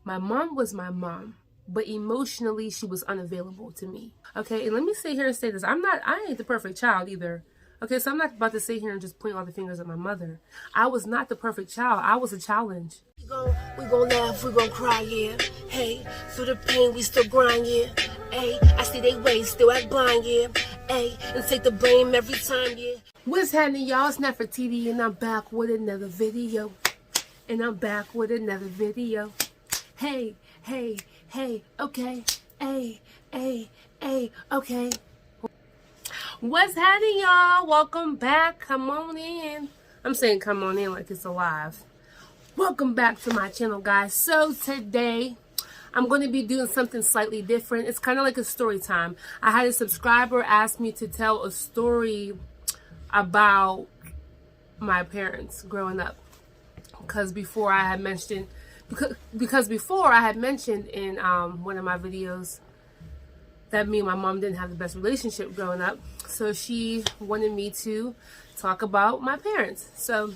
My mom was my mom, but emotionally she was unavailable to me. Okay, and let me sit here and say this. I ain't the perfect child either. Okay, so I'm not about to sit here and just point all the fingers at my mother. I was not the perfect child. I was a challenge. We gon' laugh, we gon' cry, yeah. Hey, through the pain we still grind, yeah. Hey, I see they ways, still act blind, yeah. Hey, and take the blame every time, yeah. What's happening, y'all? It's Nefertiti, and I'm back with another video. Hey, hey, hey, okay. Hey, okay. What's happening, y'all? Welcome back. Come on in. I'm saying come on in like it's alive. Welcome back to my channel, guys. So today I'm going to be doing something slightly different. It's kind of like a story time. I had a subscriber ask me to tell a story about my parents growing up, because before I had mentioned in one of my videos that me and my mom didn't have the best relationship growing up. So she wanted me to talk about my parents. So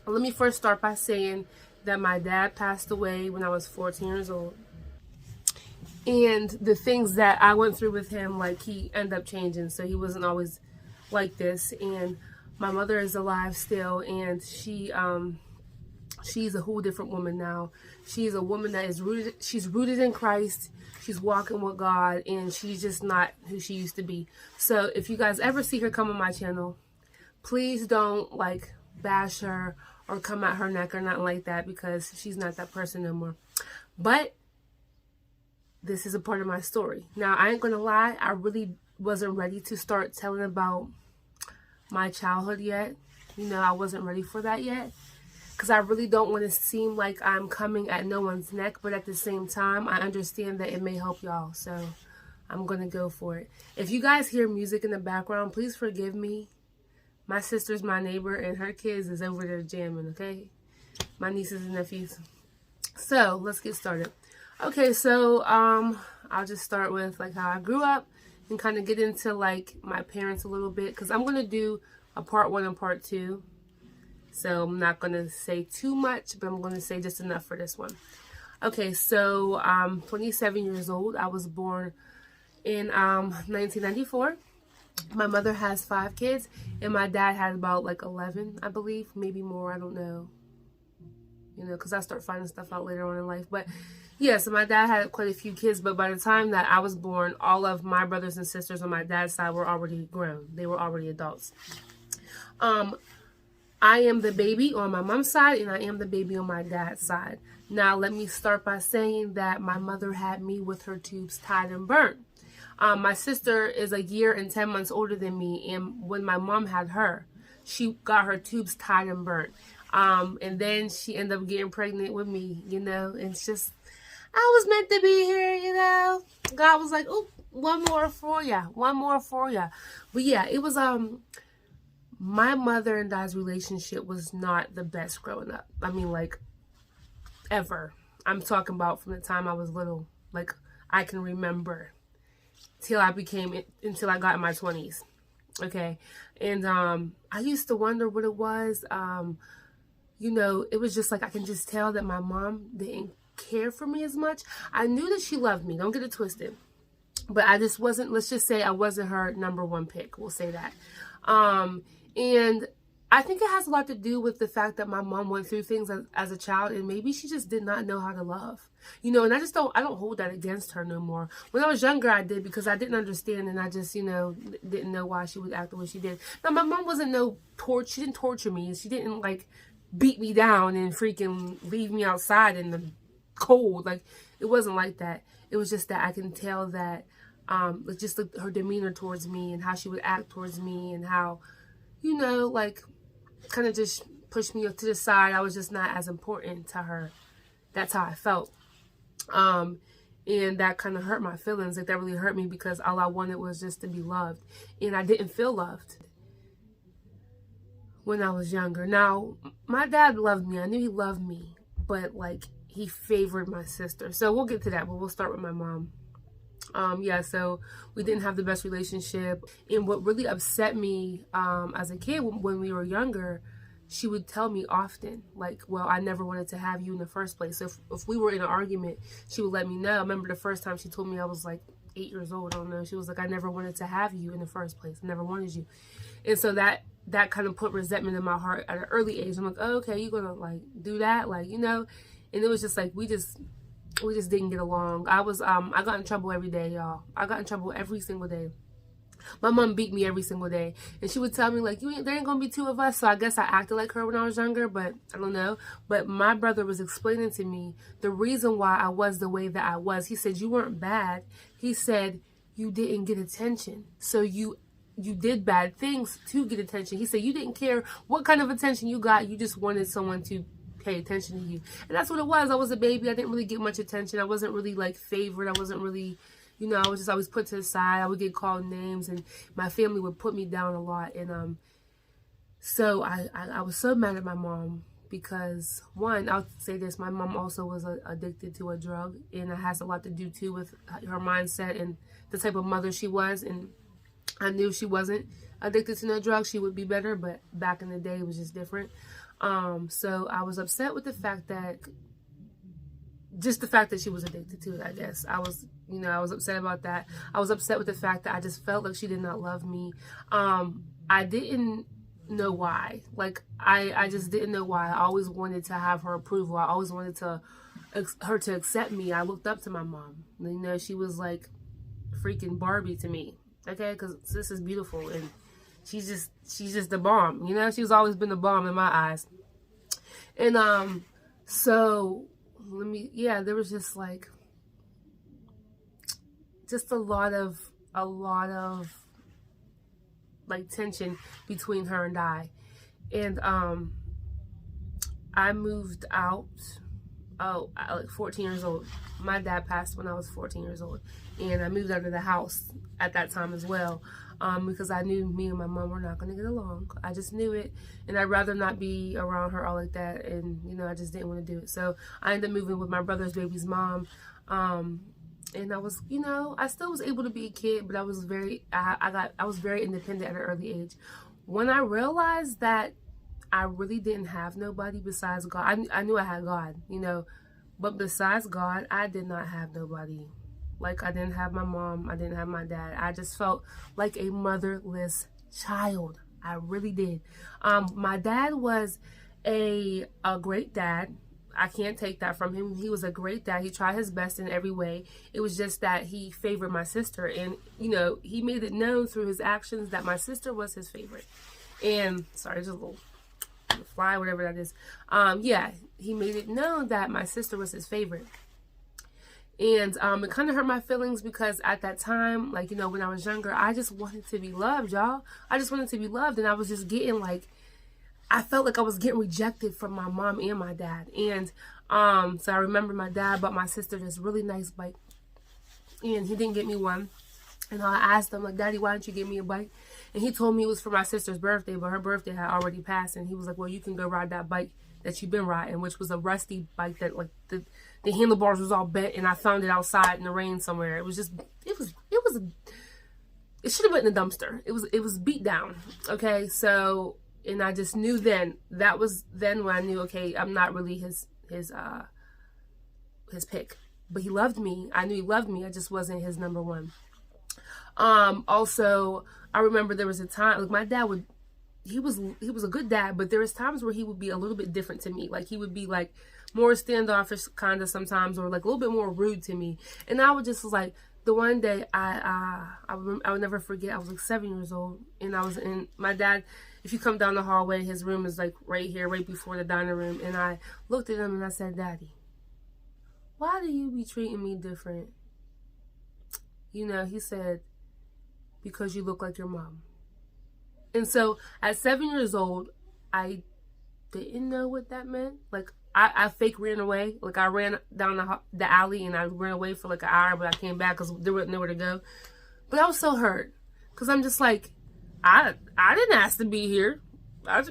let me first start by saying that my dad passed away when I was 14 years old. And the things that I went through with him, like, he ended up changing. So he wasn't always like this. And my mother is alive still, and she's a whole different woman now. She's a woman that is rooted in Christ. She's walking with God, and she's just not who she used to be. So if you guys ever see her come on my channel, please don't like bash her or come at her neck or nothing like that, because she's not that person no more. But this is a part of my story. Now, I ain't gonna lie, I really wasn't ready to start telling about my childhood yet. You know, I wasn't ready for that yet, because I really don't want to seem like I'm coming at no one's neck, but at the same time, I understand that it may help y'all, so I'm gonna go for it. If you guys hear music in the background, please forgive me. My sister's my neighbor, and her kids is over there jamming, okay? My nieces and nephews. So, let's get started. Okay, so, I'll just start with, like, how I grew up and kind of get into, like, my parents a little bit, because I'm gonna do a part 1 and part 2. So I'm not going to say too much, but I'm going to say just enough for this one. Okay, so I'm 27 years old. I was born in 1994. My mother has 5 kids, and my dad had about like 11, I believe. Maybe more, I don't know. You know, because I start finding stuff out later on in life. But yeah, so my dad had quite a few kids, but by the time that I was born, all of my brothers and sisters on my dad's side were already grown. They were already adults. I am the baby on my mom's side, and I am the baby on my dad's side. Now, let me start by saying that my mother had me with her tubes tied and burnt. My sister is a year and 10 months older than me, and when my mom had her, she got her tubes tied and burnt. And then she ended up getting pregnant with me, you know. And it's just, I was meant to be here, you know. God was like, "Oh, one more for ya, one more for ya." But yeah, it was my mother and Dad's relationship was not the best growing up. I mean, like, ever. I'm talking about from the time I was little. Like, I can remember until I got in my 20s. Okay. And I used to wonder what it was. You know, it was just like, I can just tell that my mom didn't care for me as much. I knew that she loved me. Don't get it twisted. But I just wasn't, let's just say I wasn't her number 1 pick. We'll say that. And I think it has a lot to do with the fact that my mom went through things as a child, and maybe she just did not know how to love, you know. And I don't hold that against her no more. When I was younger, I did, because I didn't understand, and I just, you know, didn't know why she would act the way she did. Now, my mom wasn't she didn't torture me, and she didn't like beat me down and freaking leave me outside in the cold. Like, it wasn't like that. It was just that I can tell that, just her demeanor towards me and how she would act towards me, and how, you know, like, kind of just pushed me to the side. I was just not as important to her. That's how I felt. And that kind of hurt my feelings. Like, that really hurt me, because all I wanted was just to be loved. And I didn't feel loved when I was younger. Now, my dad loved me. I knew he loved me. But, like, he favored my sister. So we'll get to that, but we'll start with my mom. Yeah, so we didn't have the best relationship. And what really upset me as a kid when we were younger, she would tell me often, like, well, I never wanted to have you in the first place. So if we were in an argument, she would let me know. I remember the first time she told me, I was like 8 years old, I don't know. She was like, I never wanted to have you in the first place. I never wanted you. And so that kind of put resentment in my heart at an early age. I'm like, oh, okay, you're gonna like do that, like, you know. And it was just like we just didn't get along. I got in trouble every day, y'all. I got in trouble every single day. My mom beat me every single day, and she would tell me like, there ain't gonna be two of us. So I guess I acted like her when I was younger, but I don't know. But my brother was explaining to me the reason why I was the way that I was. He said, you weren't bad. He said, you didn't get attention, so you did bad things to get attention. He said you didn't care what kind of attention you got, you just wanted someone to pay attention to you. And that's what it was. I was a baby. I didn't really get much attention. I wasn't really like favored. I wasn't really, you know, I was just always put to the side. I would get called names, and my family would put me down a lot. And so I was so mad at my mom because, one, I'll say this, my mom also was addicted to a drug, and it has a lot to do too with her mindset and the type of mother she was. And I knew if she wasn't addicted to no drugs, she would be better, but back in the day it was just different. So I was upset with the fact that she was addicted to it, I guess. I was upset about that. I was upset with the fact that I just felt like she did not love me. I didn't know why. Like, I just didn't know why. I always wanted to have her approval. I always wanted her to accept me. I looked up to my mom. You know, she was like freaking Barbie to me. Okay, because this is beautiful, and she's just the bomb. You know, she's always been the bomb in my eyes. And so there was just like a lot of like tension between her and I. And I moved out like 14 years old. My dad passed when I was 14 years old, and I moved out of the house at that time as well, because I knew me and my mom were not going to get along. I just knew it, and I'd rather not be around her all like that, and you know, I just didn't want to do it. So I ended up moving with my brother's baby's mom, and I was, you know, I still was able to be a kid, but I was very independent at an early age. When I realized that I really didn't have nobody besides God, I knew I had God, you know, but besides God, I did not have nobody. Like, I didn't have my mom, I didn't have my dad. I just felt like a motherless child. I really did. My dad was a great dad. I can't take that from him. He was a great dad. He tried his best in every way. It was just that he favored my sister, and you know, he made it known through his actions that my sister was his favorite. And sorry, just a little fly, whatever that is. He made it known that my sister was his favorite. And it kind of hurt my feelings because at that time, like, you know, when I was younger, I just wanted to be loved, y'all. I just wanted to be loved, and I was just getting like, I felt like I was getting rejected from my mom and my dad. And so I remember my dad bought my sister this really nice bike, and he didn't get me one. And I asked him, like, Daddy, why didn't you give me a bike? And he told me it was for my sister's birthday, but her birthday had already passed. And he was like, well, you can go ride that bike that you've been riding, which was a rusty bike that, like, the handlebars was all bent, and I found it outside in the rain somewhere. It should have been in the dumpster. It was beat down. Okay, so, and I just knew then, that was then when I knew, okay, I'm not really his pick. But he loved me. I knew he loved me. I just wasn't his number one. Also, I remember there was a time, like, my dad he was a good dad, but there was times where he would be a little bit different to me. Like, he would be like more standoffish kind of sometimes, or like a little bit more rude to me. And I would just like, the one day I would never forget, I was like 7 years old, and I was in my dad, if you come down the hallway, his room is like right here, right before the dining room. And I looked at him and I said, Daddy, why do you be treating me different? You know, he said, because you look like your mom. And so at 7 years old, I didn't know what that meant. Like, I fake ran away. Like, I ran down the alley and I ran away for like an hour, but I came back because there wasn't nowhere to go. But I was so hurt because I'm just like, I didn't ask to be here. I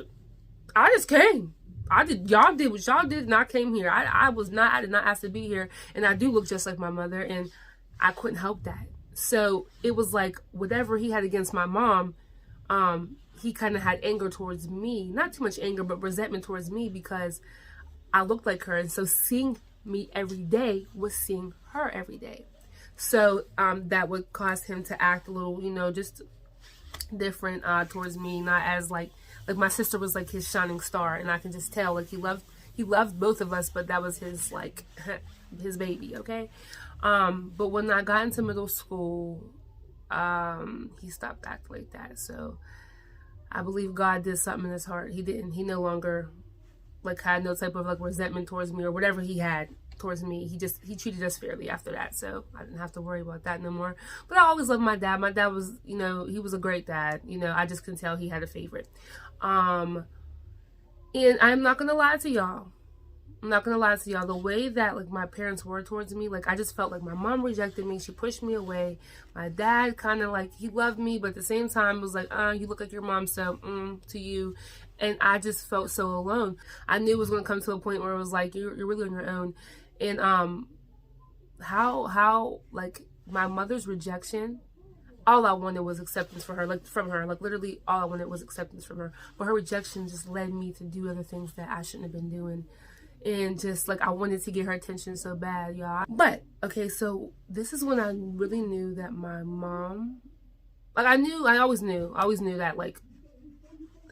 just came. Y'all did what y'all did, and I came here. I did not ask to be here, and I do look just like my mother, and I couldn't help that. So it was like whatever he had against my mom, he kind of had anger towards me. Not too much anger, but resentment towards me because I looked like her. And so seeing me every day was seeing her every day. So that would cause him to act a little, you know, just different towards me. Not as like my sister was like his shining star, and I can just tell like he loved both of us, but that was his like his baby, okay? But when I got into middle school, he stopped acting like that. So I believe God did something in his heart. He no longer like had no type of like resentment towards me or whatever he had towards me. He treated us fairly after that, so I didn't have to worry about that no more. But I always loved my dad. My dad was, you know, he was a great dad. You know, I just can tell he had a favorite. And I'm not gonna lie to y'all. The way that like my parents were towards me, like I just felt like my mom rejected me. She pushed me away. My dad kind of like, he loved me, but at the same time was like, you look like your mom, so to you. And I just felt so alone. I knew it was gonna come to a point where it was like, you're really on your own. And how like my mother's rejection, all I wanted was acceptance for her, like from her, like literally all I wanted was acceptance from her. But her rejection just led me to do other things that I shouldn't have been doing. And just like I wanted to get her attention so bad, y'all. But okay, so this is when I really knew that my mom, like I always knew that like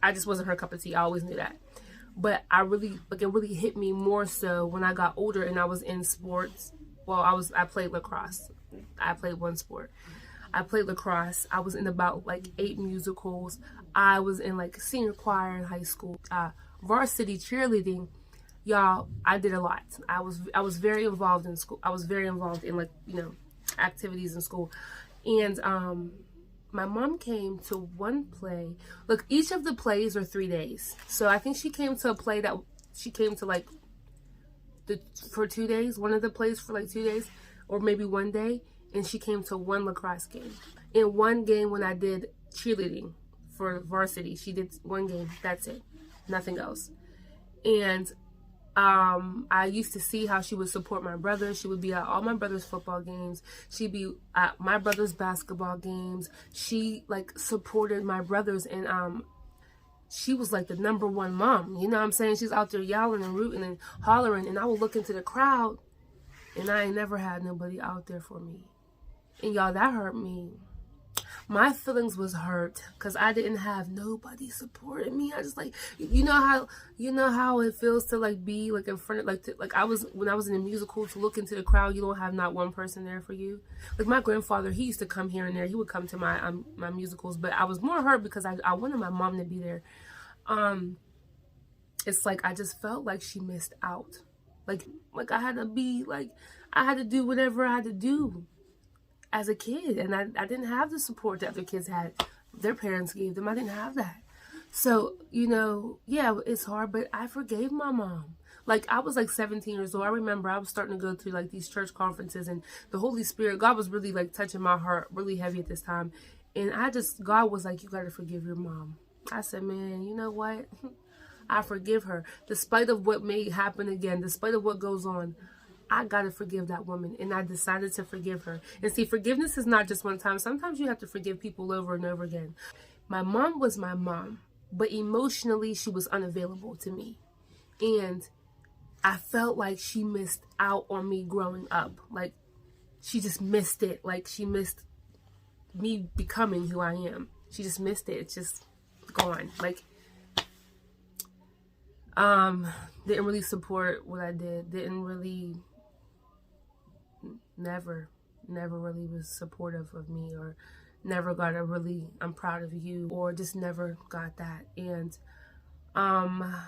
I just wasn't her cup of tea. I always knew that. But it really hit me more so when I got older and I was in sports. Well, I played lacrosse. I played one sport. I played lacrosse. I was in about like 8 musicals. I was in like senior choir in high school. Varsity cheerleading. Y'all, I did a lot. I was very involved in school. I was very involved in like, you know, activities in school. And my mom came to one play. Look, each of the plays are 3 days. So I think she came to a play that she came to like for 2 days. One of the plays for like 2 days or maybe 1 day. And she came to one lacrosse game. In one game when I did cheerleading for varsity, she did one game. That's it. Nothing else. And I used to see how she would support my brother. She would be at all my brother's football games. She'd be at my brother's basketball games. She like supported my brothers, and she was like the #1 mom. You know what I'm saying? She's out there yelling and rooting and hollering, and I would look into the crowd, and I ain't never had nobody out there for me. And y'all, that hurt me. My feelings was hurt because I didn't have nobody supporting me. I just like, you know how it feels to like be like in front of like when I was in a musical, to look into the crowd, you don't have not one person there for you. Like my grandfather, he used to come here and there. He would come to my musicals, but I was more hurt because I wanted my mom to be there. It's like I just felt like she missed out. Like I had to do whatever I had to do as a kid, and I didn't have the support that other kids had. Their parents gave them. I didn't have that. So, you know, yeah, it's hard, but I forgave my mom. Like, I was like 17 years old. I remember I was starting to go through like these church conferences, and the Holy Spirit, God was really like touching my heart really heavy at this time. And God was like, you got to forgive your mom. I said, man, you know what? I forgive her. Despite of what may happen again, despite of what goes on, I gotta forgive that woman, and I decided to forgive her. And see, forgiveness is not just one time. Sometimes you have to forgive people over and over again. My mom was my mom, but emotionally she was unavailable to me. And I felt like she missed out on me growing up. Like she just missed it. Like she missed me becoming who I am. She just missed it. It's just gone. Like didn't really support what I did. Didn't really never really was supportive of me, or never got a really I'm proud of you, or just never got that. And I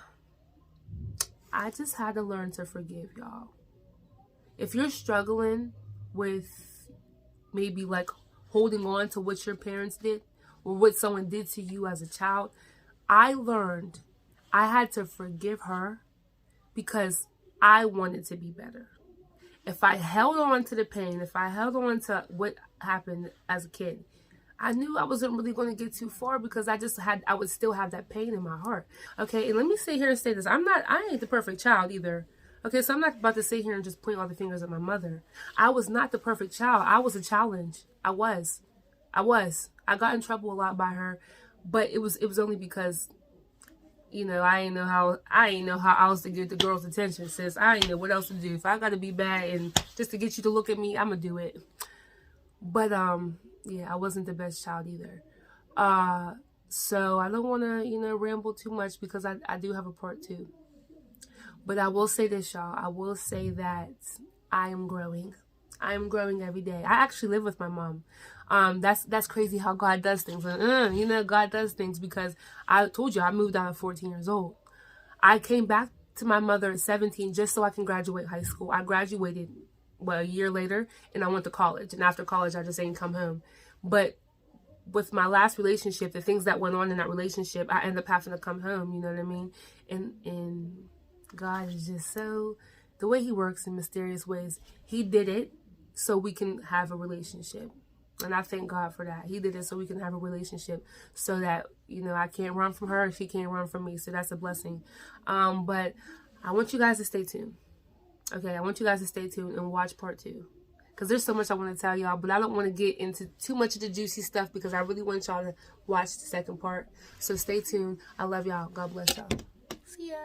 just had to learn to forgive, y'all. If you're struggling with maybe like holding on to what your parents did or what someone did to you as a child, I learned I had to forgive her because I wanted to be better. If I held on to the pain, if I held on to what happened as a kid, I knew I wasn't really going to get too far because I would still have that pain in my heart. Okay, and let me sit here and say this. I ain't the perfect child either. Okay, so I'm not about to sit here and just point all the fingers at my mother. I was not the perfect child. I was a challenge. I was. I got in trouble a lot by her, But it was only because, you know, I didn't know how else to get the girl's attention, sis. I didn't know what else to do. If I gotta be bad and just to get you to look at me, I'ma do it. But yeah, I wasn't the best child either. So I don't want to, you know, ramble too much because I do have a part 2. But I will say this, y'all. I will say that I am growing. I am growing every day. I actually live with my mom. That's crazy how God does things. You know, God does things because I told you I moved out at 14 years old. I came back to my mother at 17 just so I can graduate high school. I graduated, a year later, and I went to college. And after college, I just ain't come home. But with my last relationship, the things that went on in that relationship, I ended up having to come home. You know what I mean? And God is just so, the way he works in mysterious ways, he did it so we can have a relationship. And I thank God for that. He did it so we can have a relationship so that, you know, I can't run from her, she can't run from me. So that's a blessing. But I want you guys to stay tuned. Okay, I want you guys to stay tuned and watch part 2. Because there's so much I want to tell y'all, but I don't want to get into too much of the juicy stuff because I really want y'all to watch the second part. So stay tuned. I love y'all. God bless y'all. See ya.